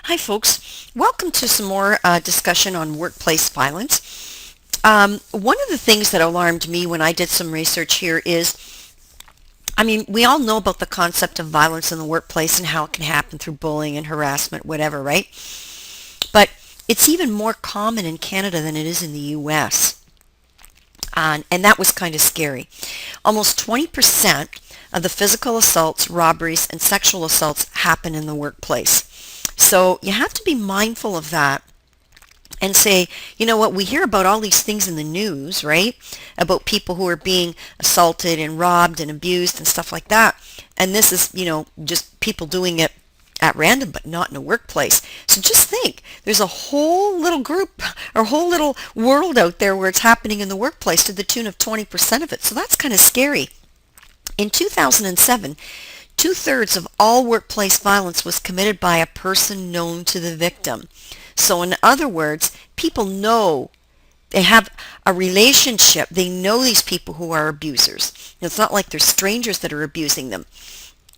Hi, folks. Welcome to some more discussion on workplace violence. One of the things that alarmed me when I did some research here is, we all know about the concept of violence in the workplace and how it can happen through bullying and harassment, whatever, right? But it's even more common in Canada than it is in the U.S. And that was kind of scary. Almost 20% of the physical assaults, robberies, and sexual assaults happen in the workplace. So you have to be mindful of that and say, you know what, we hear about all these things in the news, right? About people who are being assaulted and robbed and abused and stuff like that. And this is, just people doing it at random, but not in a workplace. So just think, there's a whole little group or whole little world out there where it's happening in the workplace to the tune of 20% of it. So that's kind of scary. In 2007, two-thirds of all workplace violence was committed by a person known to the victim. So in other words, people know, they have a relationship. They know these people who are abusers. It's not like they're strangers that are abusing them.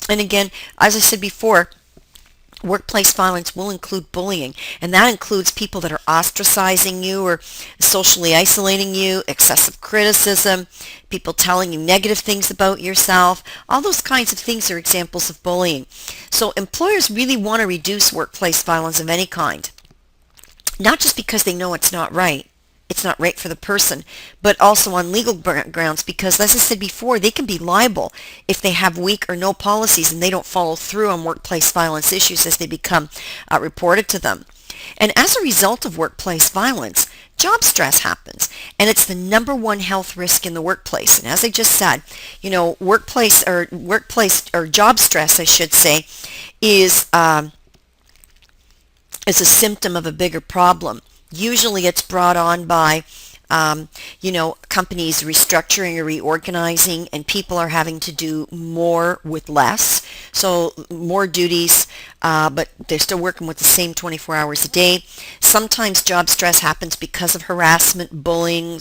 And again, as I said before, workplace violence will include bullying, and that includes people that are ostracizing you or socially isolating you, excessive criticism, people telling you negative things about yourself. All those kinds of things are examples of bullying. So employers really want to reduce workplace violence of any kind, not just because they know it's not right. It's not right for the person, but also on legal grounds because, as I said before, they can be liable if they have weak or no policies and they don't follow through on workplace violence issues as they become reported to them. And as a result of workplace violence, job stress happens, and it's the number one health risk in the workplace. And as I just said, workplace or job stress, I should say, is a symptom of a bigger problem. Usually it's brought on by, companies restructuring or reorganizing, and people are having to do more with less. So more duties, but they're still working with the same 24 hours a day. Sometimes job stress happens because of harassment, bullying,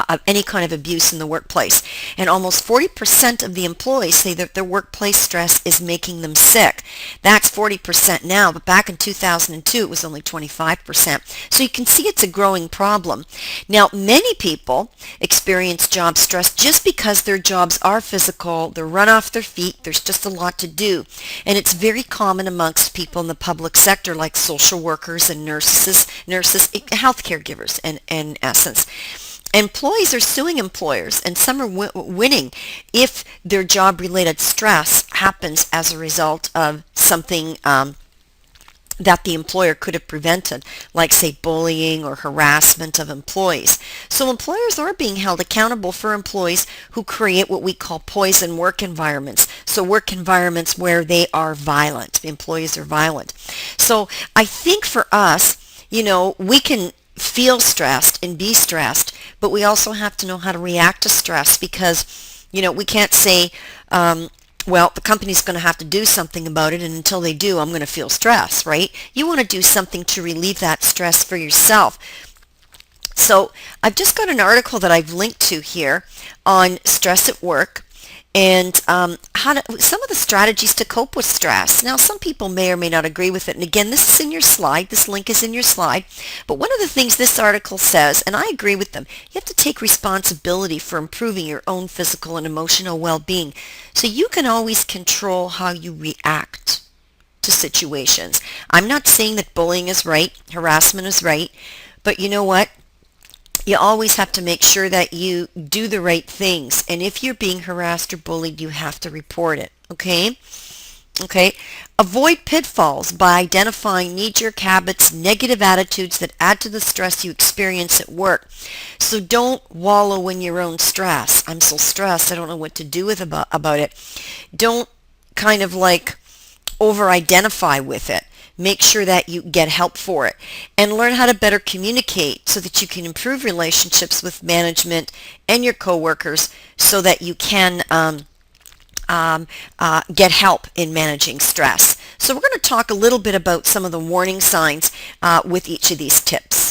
of any kind of abuse in the workplace. And almost 40% of the employees say that their workplace stress is making them sick. That's 40% now, but back in 2002 it was only 25%. So you can see it's a growing problem. Now, many people experience job stress just because their jobs are physical, they're run off their feet, there's just a lot to do. And it's very common amongst people in the public sector like social workers and nurses, healthcare givers in essence. Employees are suing employers, and some are winning if their job-related stress happens as a result of something that the employer could have prevented, like, say, bullying or harassment of employees. So employers are being held accountable for employees who create what we call poison work environments. So work environments where they are violent, the employees are violent. So I think for us, we can feel stressed and be stressed, but we also have to know how to react to stress because, we can't say, well, the company's going to have to do something about it, and until they do, I'm going to feel stress, right? You want to do something to relieve that stress for yourself. So I've just got an article that I've linked to here on stress at work and some of the strategies to cope with stress. Now, some people may or may not agree with it. And again, this is in your slide. This link is in your slide. But one of the things this article says, and I agree with them, you have to take responsibility for improving your own physical and emotional well-being so you can always control how you react to situations. I'm not saying that bullying is right, harassment is right, but you know what? You always have to make sure that you do the right things. And if you're being harassed or bullied, you have to report it. Okay? Okay. Avoid pitfalls by identifying knee-jerk habits, negative attitudes that add to the stress you experience at work. So don't wallow in your own stress. I'm so stressed, I don't know what to do about it. Don't kind of like over-identify with it. Make sure that you get help for it and learn how to better communicate so that you can improve relationships with management and your coworkers so that you can get help in managing stress. So we're going to talk a little bit about some of the warning signs with each of these tips.